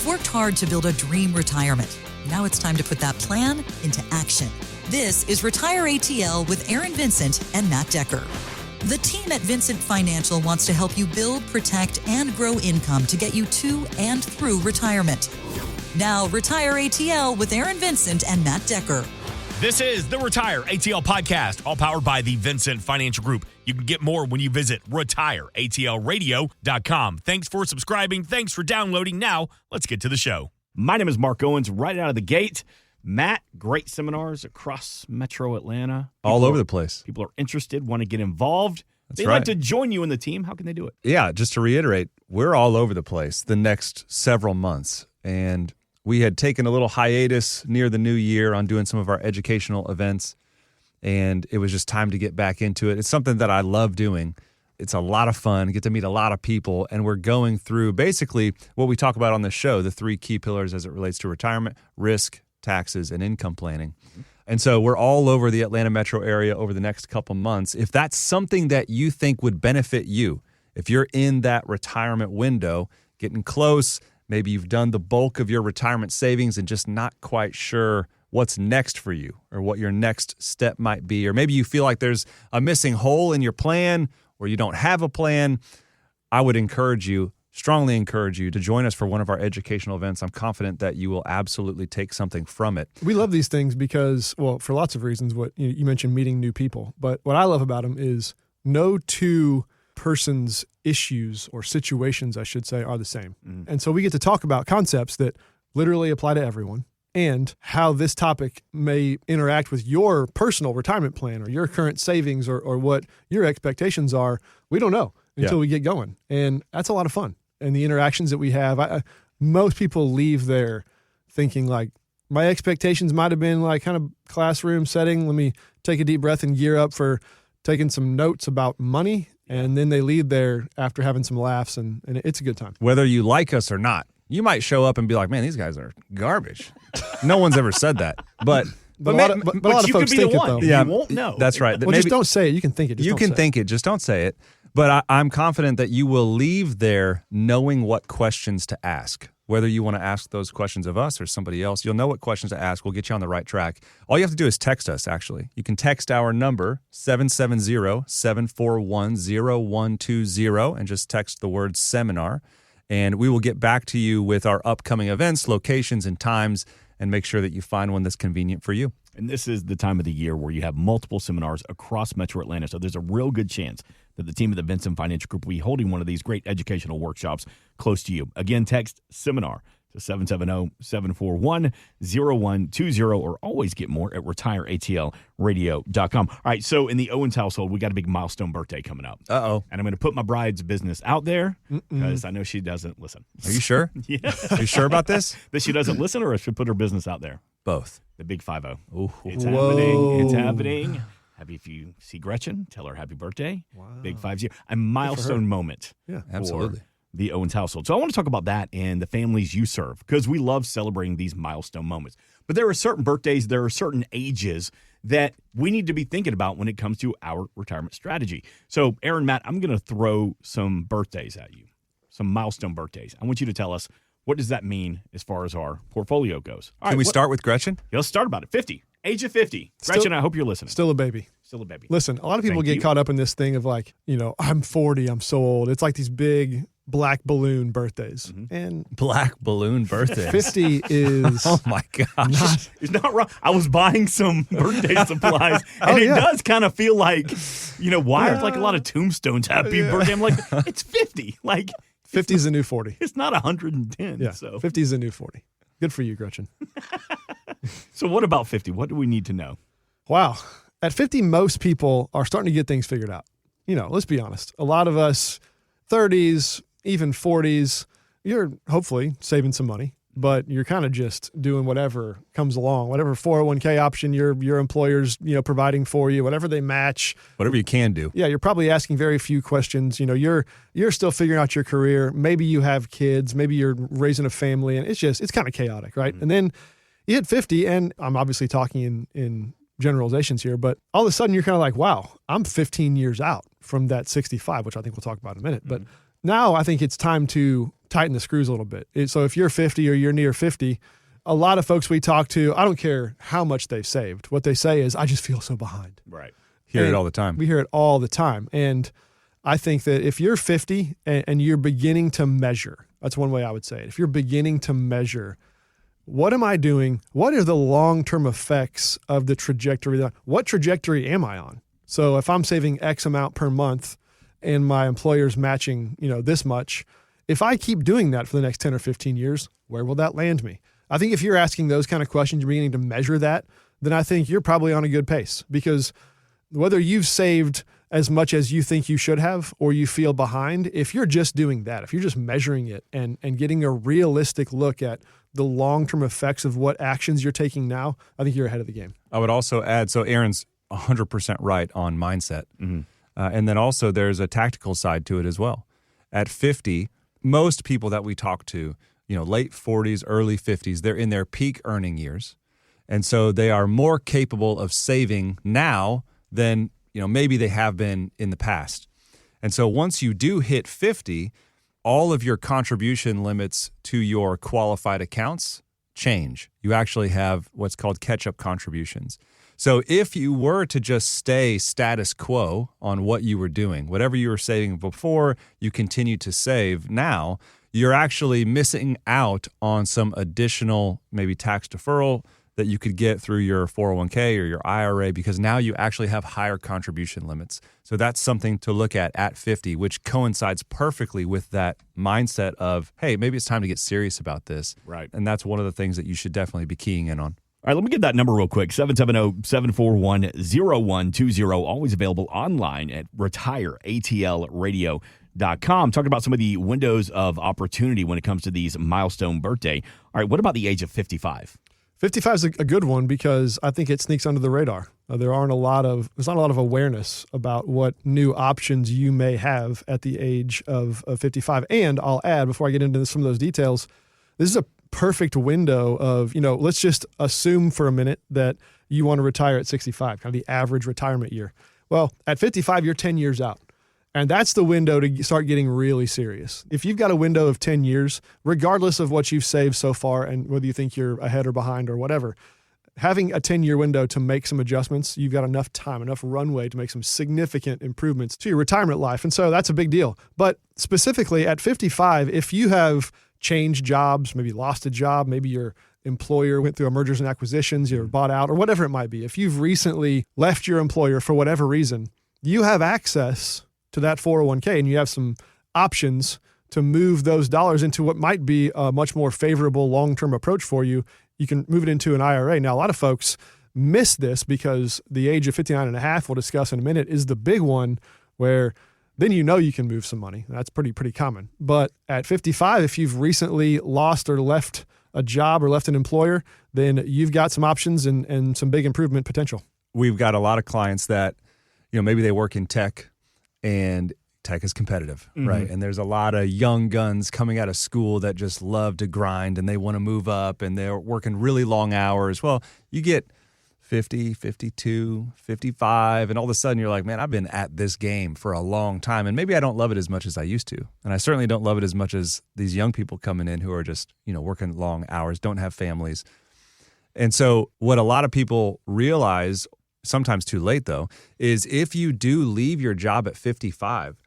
You've worked hard to build a dream retirement. Now it's time to put that plan into action. This is Retire ATL with Aaron Vincent and Matt Decker. The team at Vincent Financial wants to help you build, protect, and grow income to get you to and through retirement. Now, Retire ATL with Aaron Vincent and Matt Decker. This is the Retire ATL podcast, all powered by the Vincent Financial Group. You can get more when you visit retireatlradio.com. Thanks for subscribing. Thanks for downloading. Now, let's get to the show. My name is Mark Owens, right out of the gate. Matt, great seminars across Metro Atlanta. All over the place. People are interested, want to get involved. They'd right. like to join you in the team. How can they do it? Yeah, just to reiterate, we're all over the place the next several months. And we had taken a little hiatus near the new year on doing some of our educational events, and it was just time to get back into it. It's something that I love doing. It's a lot of fun, get to meet a lot of people, and we're going through basically what we talk about on this show, the three key pillars as it relates to retirement, risk, taxes, and income planning. And so we're all over the Atlanta metro area over the next couple months. If that's something that you think would benefit you, if you're in that retirement window, getting close, maybe you've done the bulk of your retirement savings and just not quite sure what's next for you or what your next step might be. Or maybe you feel like there's a missing hole in your plan or you don't have a plan. I would strongly encourage you to join us for one of our educational events. I'm confident that you will absolutely take something from it. We love these things because, well, for lots of reasons, what you mentioned meeting new people. But what I love about them is no two person's issues or situations, I should say, are the same. And so we get to talk about concepts that literally apply to everyone and how this topic may interact with your personal retirement plan or your current savings or what your expectations are. We don't know until we get going. And that's a lot of fun. And the interactions that we have, most people leave there thinking like, my expectations might have been like kind of classroom setting. Let me take a deep breath and gear up for taking some notes about money. And then they leave there after having some laughs, and it's a good time. Whether you like us or not, you might show up and be like, man, these guys are garbage. No one's ever said that. But a lot of folks think it, though. Yeah, you won't know. That's right. Well, just don't say it. You can think it. You can think it. Just don't say it. But I'm confident that you will leave there knowing what questions to ask. Whether you want to ask those questions of us or somebody else, you'll know what questions to ask. We'll get you on the right track. All you have to do is text us, actually. You can text our number, 770-741-0120, and just text the word seminar. And we will get back to you with our upcoming events, locations, and times, and make sure that you find one that's convenient for you. And this is the time of the year where you have multiple seminars across Metro Atlanta. So there's a real good chance that the team of the Vincent Financial Group will be holding one of these great educational workshops close to you. Again, text seminar to 770-741-0120 or always get more at retireatlradio.com. All right, so in the Owens household, we got a big milestone birthday coming up. Uh-oh. And I'm going to put my bride's business out there because I know she doesn't listen. Are you sure? Yeah. Are you sure about this? That she doesn't listen, or I should put her business out there? Both. The big 5-0. Ooh. It's happening. It's happening. If you see Gretchen, tell her happy birthday. Wow. Big 5-0. A milestone moment. Yeah, absolutely. For the Owens household. So I want to talk about that and the families you serve because we love celebrating these milestone moments. But there are certain birthdays, there are certain ages that we need to be thinking about when it comes to our retirement strategy. So, Aaron, Matt, I'm going to throw some birthdays at you, some milestone birthdays. I want you to tell us, what does that mean as far as our portfolio goes? All Can right, we start with Gretchen? Yeah, let's start about it. 50. Age of 50. Gretchen, I hope you're listening. Still a baby. Still a baby. Listen, a lot of people get caught up in this thing of like, I'm 40, I'm so old. It's like these big black balloon birthdays. And Black balloon birthdays. 50 is... Oh, my gosh. It's not wrong. I was buying some birthday supplies, and it does kind of feel like, why are like a lot of tombstones happy birthday? I'm like, it's 50. Like 50 is the new 40. It's not 110. Yeah, so 50 is the new 40. Good for you, Gretchen. So what about 50? What do we need to know? Wow. At 50, most people are starting to get things figured out. Let's be honest. A lot of us, 30s, even 40s, you're hopefully saving some money, but you're kind of just doing whatever comes along, whatever 401k option your employer's, providing for you, whatever they match. Whatever you can do. Yeah, you're probably asking very few questions. You're still figuring out your career. Maybe you have kids. Maybe you're raising a family, and it's kind of chaotic, right? And then you hit 50, and I'm obviously talking in generalizations here, but all of a sudden you're kind of like, wow, I'm 15 years out from that 65, which I think we'll talk about in a minute. But now I think it's time to tighten the screws a little bit. So if you're 50 or you're near 50, a lot of folks we talk to, I don't care how much they've saved. What they say is, I just feel so behind. Right. Hear it all the time. We hear it all the time. And I think that if you're 50 and you're beginning to measure, that's one way I would say it. If you're beginning to measure, what am I doing? What are the long-term effects of the trajectory? What trajectory am I on? So if I'm saving X amount per month and my employer's matching, this much, if I keep doing that for the next 10 or 15 years, where will that land me? I think if you're asking those kind of questions, you're beginning to measure that, then I think you're probably on a good pace, because whether you've saved as much as you think you should have or you feel behind, if you're just doing that, if you're just measuring it and getting a realistic look at the long-term effects of what actions you're taking now, I think you're ahead of the game. I would also add, so Aaron's 100% right on mindset. Mm-hmm. And then also there's a tactical side to it as well. At 50, most people that we talk to, late 40s, early 50s, they're in their peak earning years. And so they are more capable of saving now than, maybe they have been in the past. And so once you do hit 50, all of your contribution limits to your qualified accounts change. You actually have what's called catch-up contributions. So if you were to just stay status quo on what you were doing, whatever you were saving before, you continue to save now, you're actually missing out on some additional maybe tax deferral that you could get through your 401k or your IRA, because now you actually have higher contribution limits. So that's something to look at 50, which coincides perfectly with that mindset of, hey, maybe it's time to get serious about this. Right. And that's one of the things that you should definitely be keying in on. All right, let me get that number real quick, 770-741-0120, always available online at retireatlradio.com. Talking about some of the windows of opportunity when it comes to these milestone birthday. All right, what about the age of 55? 55 is a good one because I think it sneaks under the radar. There's not a lot of awareness about what new options you may have at the age of 55. And I'll add, before I get into some of those details, this is a perfect window of, let's just assume for a minute that you want to retire at 65, kind of the average retirement year. Well, at 55, you're 10 years out. And that's the window to start getting really serious. If you've got a window of 10 years, regardless of what you've saved so far and whether you think you're ahead or behind or whatever, having a 10-year window to make some adjustments, you've got enough time, enough runway to make some significant improvements to your retirement life. And so that's a big deal. But specifically at 55, if you have changed jobs, maybe lost a job, maybe your employer went through a mergers and acquisitions, you're bought out, or whatever it might be. If you've recently left your employer for whatever reason, you have access to that 401k and you have some options to move those dollars into what might be a much more favorable long-term approach for you. You can move it into an IRA. Now, a lot of folks miss this because the age of 59 and a half, we'll discuss in a minute, is the big one where then you can move some money. That's pretty common. But at 55, if you've recently lost or left a job or left an employer, then you've got some options and some big improvement potential. We've got a lot of clients that, maybe they work in tech, and tech is competitive, right? And there's a lot of young guns coming out of school that just love to grind and they want to move up and they're working really long hours. Well, you get 50, 52, 55, and all of a sudden you're like, man, I've been at this game for a long time, and maybe I don't love it as much as I used to. And I certainly don't love it as much as these young people coming in who are just, working long hours, don't have families. And so what a lot of people realize, sometimes too late though, is if you do leave your job at 55,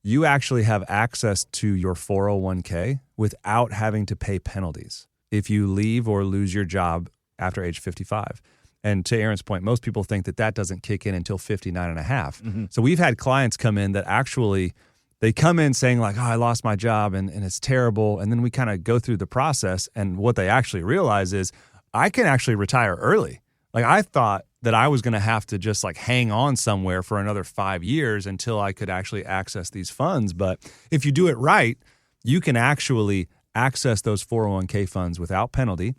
you actually have access to your 401k without having to pay penalties if you leave or lose your job after age 55. And to Aaron's point, most people think that doesn't kick in until 59 and a half. So we've had clients come in that actually, they come in saying like, oh, I lost my job and it's terrible. And then we kind of go through the process, and what they actually realize is I can actually retire early. Like I thought that I was going to have to just like hang on somewhere for another 5 years until I could actually access these funds. But if you do it right, you can actually access those 401k funds without penalty.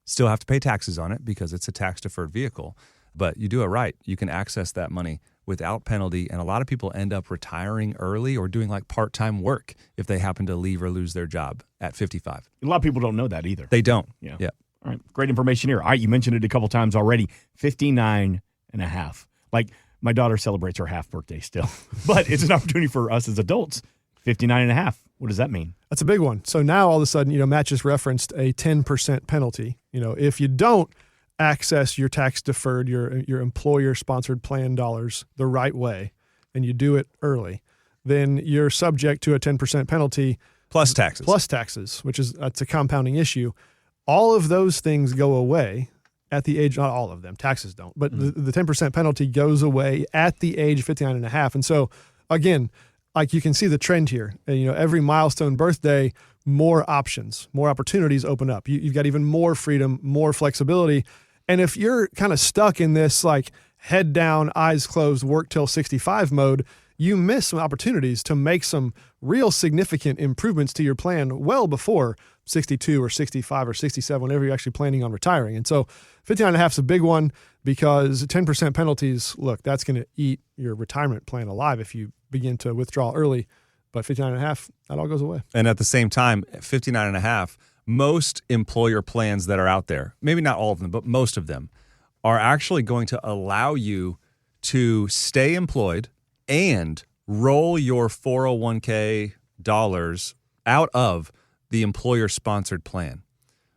Still have to pay taxes on it because it's a tax-deferred vehicle. But you do it right, you can access that money without penalty. And a lot of people end up retiring early or doing like part-time work if they happen to leave or lose their job at 55. A lot of people don't know that either. They don't. Yeah. Yeah. All right. Great information here. All right. You mentioned it a couple times already. 59 and a half. Like my daughter celebrates her half birthday still, but it's an opportunity for us as adults. 59 and a half. What does that mean? That's a big one. So now all of a sudden, Matt just referenced a 10% penalty. If you don't access your tax deferred, your employer sponsored plan dollars the right way, and you do it early, then you're subject to a 10% penalty. Plus taxes. That's a compounding issue. All of those things go away at the age, not all of them, taxes don't, but the 10% penalty goes away at the age of 59 and a half. And so again, like you can see the trend here, every milestone birthday, more options, more opportunities open up. You've got even more freedom, more flexibility. And if you're kind of stuck in this like head down, eyes closed, work till 65 mode, you miss some opportunities to make some real significant improvements to your plan well before 62 or 65 or 67, whenever you're actually planning on retiring. And so 59 and a half is a big one because 10% penalties, look, that's going to eat your retirement plan alive if you begin to withdraw early. But 59 and a half, that all goes away. And at the same time, 59 and a half, most employer plans that are out there, maybe not all of them, but most of them, are actually going to allow you to stay employed and roll your 401k dollars out of the employer-sponsored plan.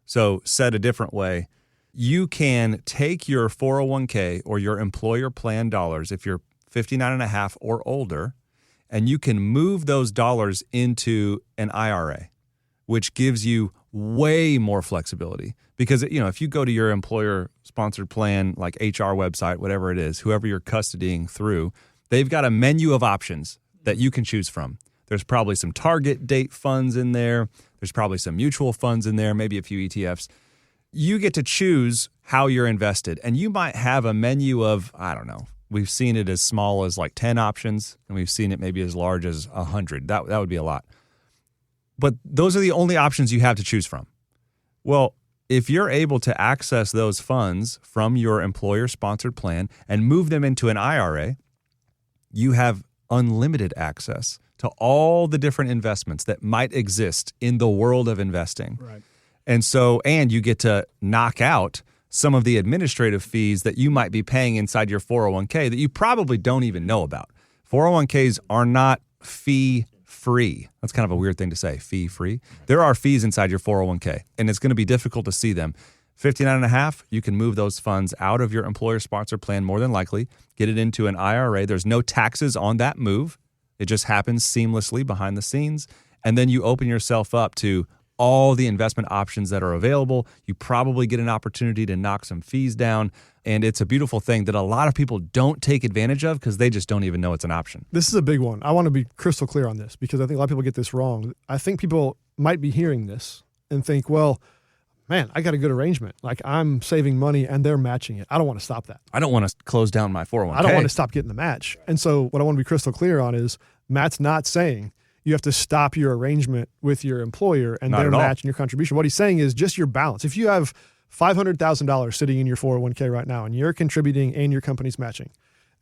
So said a different way, you can take your 401k or your employer plan dollars if you're 59 and a half or older, and you can move those dollars into an IRA, which gives you way more flexibility. Because, if you go to your employer-sponsored plan, like HR website, whatever it is, whoever you're custodying through, they've got a menu of options that you can choose from. There's probably some target date funds in there. There's probably some mutual funds in there, maybe a few ETFs. You get to choose how you're invested. And you might have a menu of, I don't know, we've seen it as small as like 10 options, and we've seen it maybe as large as 100. That would be a lot. But those are the only options you have to choose from. Well, if you're able to access those funds from your employer-sponsored plan and move them into an IRA, you have unlimited access to all the different investments that might exist in the world of investing. Right. And you get to knock out some of the administrative fees that you might be paying inside your 401k that you probably don't even know about. 401ks are not fee-free. That's kind of a weird thing to say, fee-free. There are fees inside your 401k, and it's going to be difficult to see them. 59 and a half, you can move those funds out of your employer-sponsored plan more than likely, get it into an IRA. There's no taxes on that move. It just happens seamlessly behind the scenes. And then you open yourself up to all the investment options that are available. You probably get an opportunity to knock some fees down. And it's a beautiful thing that a lot of people don't take advantage of because they just don't even know it's an option. This is a big one. I want to be crystal clear on this because I think a lot of people get this wrong. I think people might be hearing this and think, well, man, I got a good arrangement. Like I'm saving money and they're matching it. I don't want to stop that. I don't want to close down my 401k. I don't want to stop getting the match. And so what I want to be crystal clear on is Matt's not saying you have to stop your arrangement with your employer and their match and your contribution. What he's saying is just your balance. If you have $500,000 sitting in your 401k right now and you're contributing and your company's matching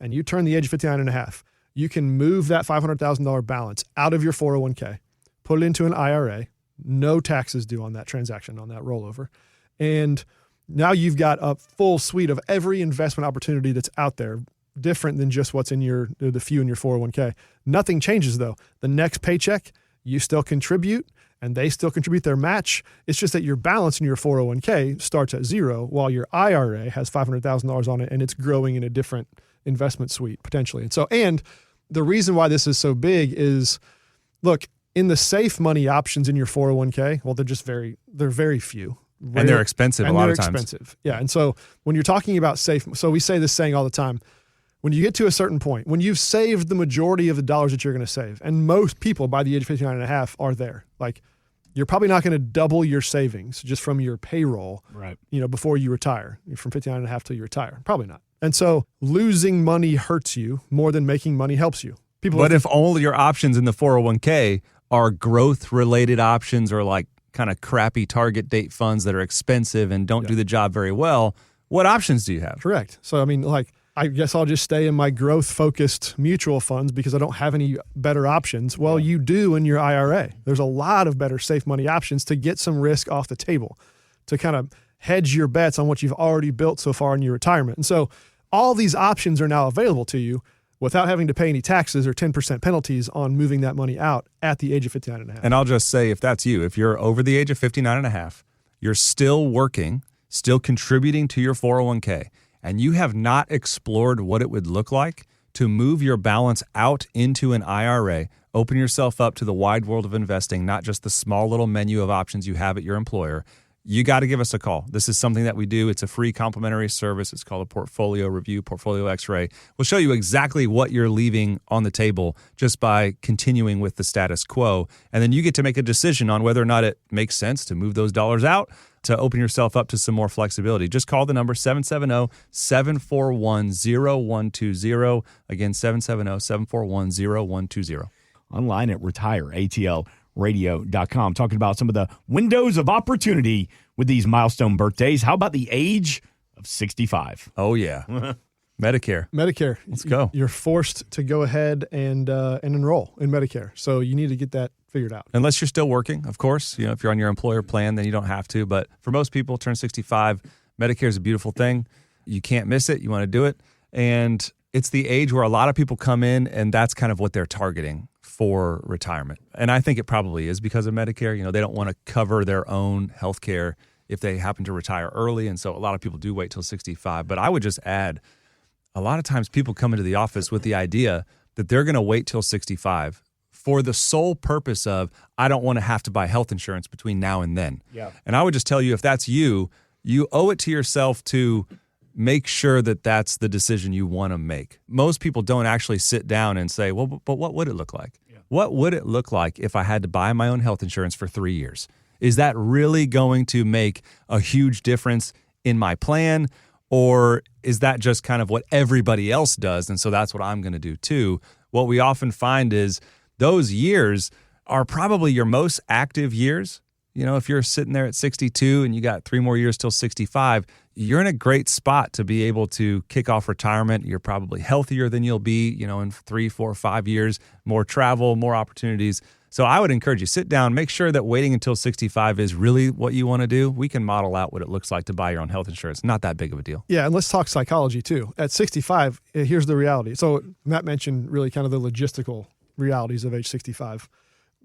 and you turn the age of 59 and a half, you can move that $500,000 balance out of your 401k, put it into an IRA, no taxes due on that transaction, on that rollover. And now you've got a full suite of every investment opportunity that's out there, different than just what's in the few in your 401k. Nothing changes though. The next paycheck, you still contribute and they still contribute their match. It's just that your balance in your 401k starts at zero while your IRA has $500,000 on it and it's growing in a different investment suite potentially. And the reason why this is so big is, look, in the safe money options in your 401k, well, they're very few. And they're expensive a lot of times. Expensive. Yeah. And so when you're talking about safe, so we say this saying all the time, when you get to a certain point, when you've saved the majority of the dollars that you're going to save, and most people by the age of 59 and a half are there, like you're probably not going to double your savings just from your payroll, right? Before you retire, from 59 and a half till you retire, probably not. And so losing money hurts you more than making money helps you. But if all your options in the 401k are growth-related options or like kind of crappy target date funds that are expensive and don't do the job very well, what options do you have? Correct. So, I guess I'll just stay in my growth-focused mutual funds because I don't have any better options. Well, you do in your IRA. There's a lot of better safe money options to get some risk off the table, to kind of hedge your bets on what you've already built so far in your retirement. And so all these options are now available to you. without having to pay any taxes or 10% penalties on moving that money out at the age of 59 and a half. And I'll just say, if that's you, if you're over the age of 59 and a half, you're still working, still contributing to your 401k, and you have not explored what it would look like to move your balance out into an IRA, open yourself up to the wide world of investing, not just the small little menu of options you have at your employer, you got to give us a call. This is something that we do. It's a free complimentary service. It's called a portfolio review, portfolio x-ray. We'll show you exactly what you're leaving on the table just by continuing with the status quo. And then you get to make a decision on whether or not it makes sense to move those dollars out, to open yourself up to some more flexibility. Just call the number 770-741-0120. Again, 770-741-0120. Online at retireatlradio.com, talking about some of the windows of opportunity with these milestone birthdays. How about the age of 65? Oh, yeah. Medicare. Let's go. You're forced to go ahead and enroll in Medicare. So you need to get that figured out. Unless you're still working, of course. If you're on your employer plan, then you don't have to. But for most people, turn 65, Medicare is a beautiful thing. You can't miss it. You want to do it. And it's the age where a lot of people come in, and that's kind of what they're targeting for retirement. And I think it probably is because of Medicare. They don't want to cover their own health care if they happen to retire early. And so a lot of people do wait till 65. But I would just add, a lot of times people come into the office with the idea that they're going to wait till 65 for the sole purpose of, I don't want to have to buy health insurance between now and then. Yeah. And I would just tell you, if that's you, you owe it to yourself to make sure that that's the decision you want to make. Most people don't actually sit down and say, well, but what would it look like? Yeah. What would it look like if I had to buy my own health insurance for 3 years? Is that really going to make a huge difference in my plan? Or is that just kind of what everybody else does, and so that's what I'm going to do too? What we often find is those years are probably your most active years. If you're sitting there at 62 and you got 3 more years till 65, you're in a great spot to be able to kick off retirement. You're probably healthier than you'll be, in 3, 4, 5 years, more travel, more opportunities. So I would encourage you, sit down, make sure that waiting until 65 is really what you want to do. We can model out what it looks like to buy your own health insurance. Not that big of a deal. Yeah, and let's talk psychology too. At 65, here's the reality. So Matt mentioned really kind of the logistical realities of age 65.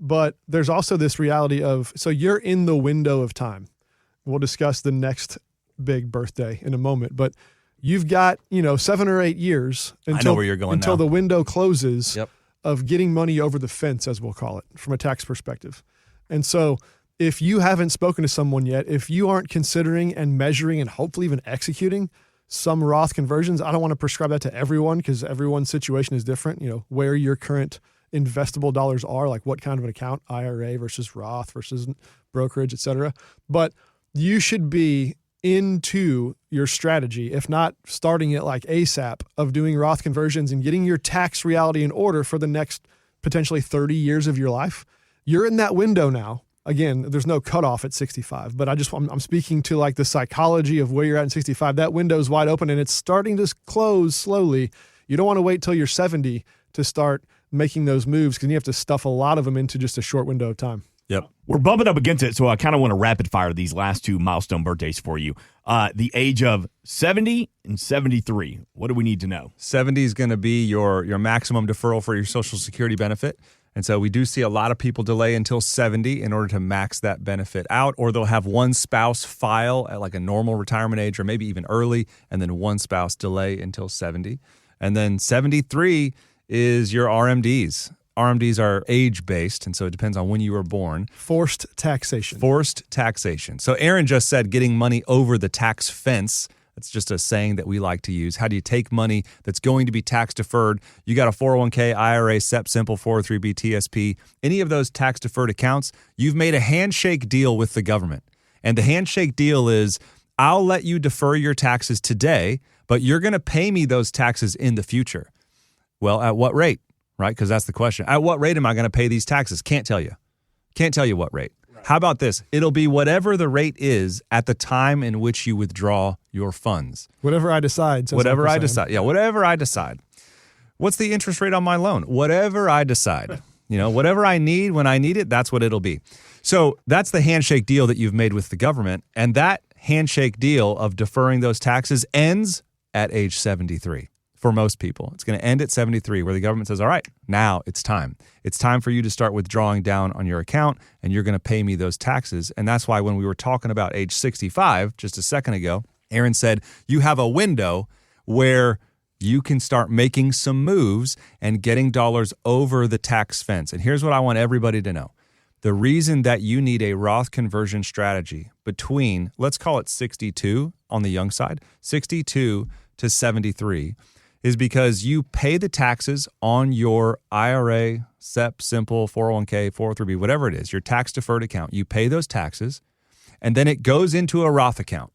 But there's also this reality of, so you're in the window of time. We'll discuss the next big birthday in a moment, but you've got, 7 or 8 years I know where you're going until now. the window closes. Yep. Of getting money over the fence, as we'll call it, from a tax perspective. And so if you haven't spoken to someone yet, if you aren't considering and measuring and hopefully even executing some Roth conversions, I don't want to prescribe that to everyone because everyone's situation is different, where your current investable dollars are, like what kind of an account, IRA versus Roth versus brokerage, et cetera. But you should be into your strategy, if not starting it like ASAP, of doing Roth conversions and getting your tax reality in order for the next potentially 30 years of your life. You're in that window now. Again, there's no cutoff at 65, but I'm speaking to like the psychology of where you're at in 65. That window is wide open and it's starting to close slowly. You don't want to wait till you're 70 to start making those moves because you have to stuff a lot of them into just a short window of time. Yep. We're bumping up against it, so I kind of want to rapid fire these last 2 milestone birthdays for you. The age of 70 and 73. What do we need to know? 70 is going to be your maximum deferral for your Social Security benefit. And so we do see a lot of people delay until 70 in order to max that benefit out, or they'll have one spouse file at like a normal retirement age or maybe even early, and then one spouse delay until 70. And then 73 is your RMDs. RMDs are age-based, and so it depends on when you were born. Forced taxation. So Aaron just said getting money over the tax fence. That's just a saying that we like to use. How do you take money that's going to be tax-deferred? You got a 401k, IRA, SEP, Simple, 403b, TSP, any of those tax-deferred accounts, you've made a handshake deal with the government. And the handshake deal is, I'll let you defer your taxes today, but you're going to pay me those taxes in the future. Well, at what rate? Right? Because that's the question. At what rate am I going to pay these taxes? Can't tell you. Can't tell you what rate. Right. How about this? It'll be whatever the rate is at the time in which you withdraw your funds. Whatever I decide. Whatever I decide. Yeah, whatever I decide. What's the interest rate on my loan? Whatever I decide. Whatever I need when I need it, that's what it'll be. So that's the handshake deal that you've made with the government. And that handshake deal of deferring those taxes ends at age 73. for most people. It's going to end at 73, where the government says, all right, now it's time. It's time for you to start withdrawing down on your account, and you're going to pay me those taxes. And that's why when we were talking about age 65 just a second ago, Aaron said you have a window where you can start making some moves and getting dollars over the tax fence. And here's what I want everybody to know. The reason that you need a Roth conversion strategy between, let's call it 62 on the young side, 62 to 73, is because you pay the taxes on your IRA, SEP, Simple, 401k, 403b, whatever it is, your tax-deferred account. You pay those taxes, and then it goes into a Roth account.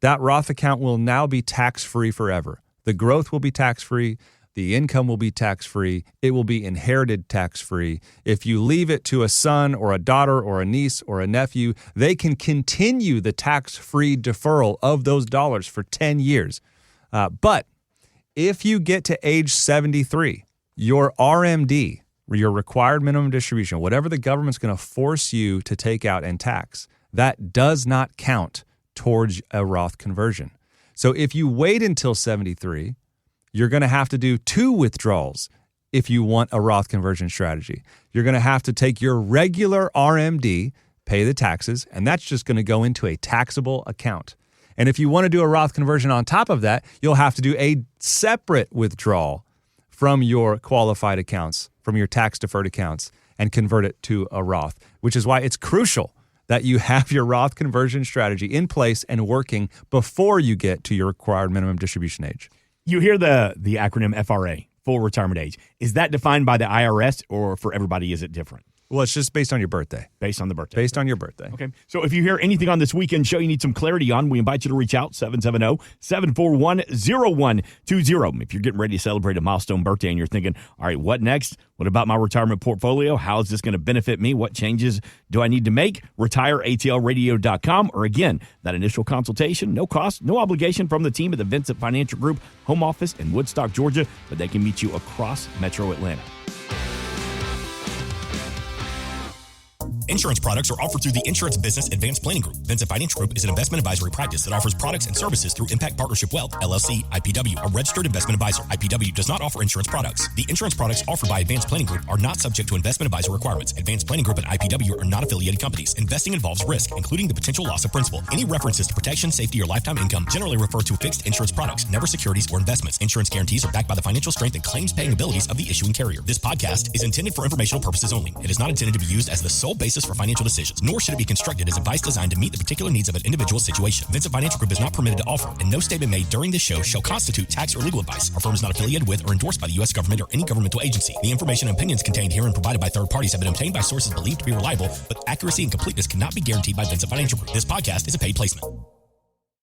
That Roth account will now be tax-free forever. The growth will be tax-free. The income will be tax-free. It will be inherited tax-free. If you leave it to a son or a daughter or a niece or a nephew, they can continue the tax-free deferral of those dollars for 10 years. But if you get to age 73, your RMD, your required minimum distribution, whatever the government's going to force you to take out and tax, that does not count towards a Roth conversion. So if you wait until 73, you're going to have to do 2 withdrawals if you want a Roth conversion strategy. You're going to have to take your regular RMD, pay the taxes, and that's just going to go into a taxable account. And if you want to do a Roth conversion on top of that, you'll have to do a separate withdrawal from your qualified accounts, from your tax-deferred accounts, and convert it to a Roth, which is why it's crucial that you have your Roth conversion strategy in place and working before you get to your required minimum distribution age. You hear the acronym FRA, full retirement age. Is that defined by the IRS, or for everybody is it different? Well, it's just based on your birthday. Based on the birthday. Based on your birthday. Okay. So if you hear anything on this weekend show you need some clarity on, we invite you to reach out, 770-741-0120. If you're getting ready to celebrate a milestone birthday and you're thinking, all right, what next? What about my retirement portfolio? How is this going to benefit me? What changes do I need to make? RetireATLRadio.com. Or again, that initial consultation, no cost, no obligation from the team at the Vincent Financial Group home office in Woodstock, Georgia, but they can meet you across Metro Atlanta. Insurance products are offered through the Insurance Business Advanced Planning Group. Vincent Financial Group is an investment advisory practice that offers products and services through Impact Partnership Wealth, LLC, IPW, a registered investment advisor. IPW does not offer insurance products. The insurance products offered by Advanced Planning Group are not subject to investment advisor requirements. Advanced Planning Group and IPW are not affiliated companies. Investing involves risk, including the potential loss of principal. Any references to protection, safety, or lifetime income generally refer to fixed insurance products, never securities or investments. Insurance guarantees are backed by the financial strength and claims-paying abilities of the issuing carrier. This podcast is intended for informational purposes only. It is not intended to be used as the sole basis for financial decisions, nor should it be constructed as advice designed to meet the particular needs of an individual situation. Vincent Financial Group is not permitted to offer, and no statement made during this show shall constitute tax or legal advice. Our firm is not affiliated with or endorsed by the U.S. government or any governmental agency. The information and opinions contained herein provided by third parties have been obtained by sources believed to be reliable, but accuracy and completeness cannot be guaranteed by Vincent Financial Group. This podcast is a paid placement.